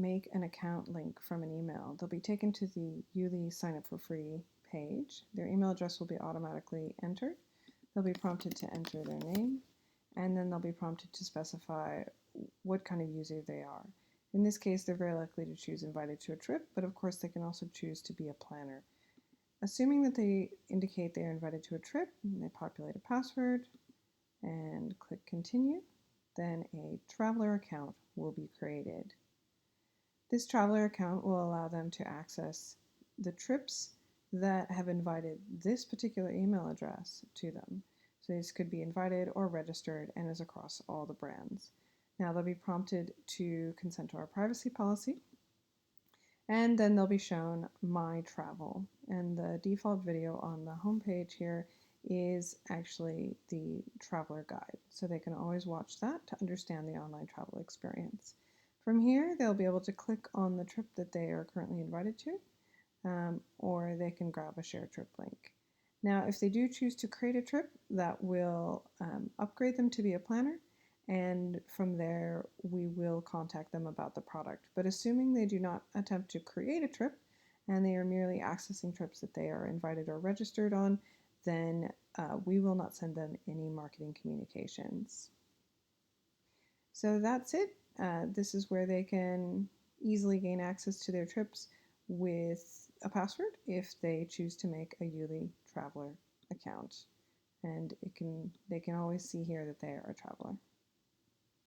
make an account link from an email, they'll be taken to the YouLi sign up for free page. Their email address will be automatically entered. They'll be prompted to enter their name, and then they'll be prompted to specify what kind of user they are. In this case, they're very likely to choose invited to a trip, but of course they can also choose to be a planner. Assuming that they indicate they are invited to a trip, they populate a password and click continue, then a traveler account will be created. This traveler account will allow them to access the trips that have invited this particular email address to them. So this could be invited or registered and is across all the brands. Now they'll be prompted to consent to our privacy policy, and then they'll be shown My Travel. And the default video on the home page here is actually the traveler guide. So they can always watch that to understand the online travel experience. From here, they'll be able to click on the trip that they are currently invited to, or they can grab a share trip link. Now, if they do choose to create a trip, that will upgrade them to be a planner, and from there we will contact them about the product. But assuming they do not attempt to create a trip and they are merely accessing trips that they are invited or registered on, then we will not send them any marketing communications. So that's it. This is where they can easily gain access to their trips with a password if they choose to make a YouLi Traveler account. And they can always see here that they are a traveler.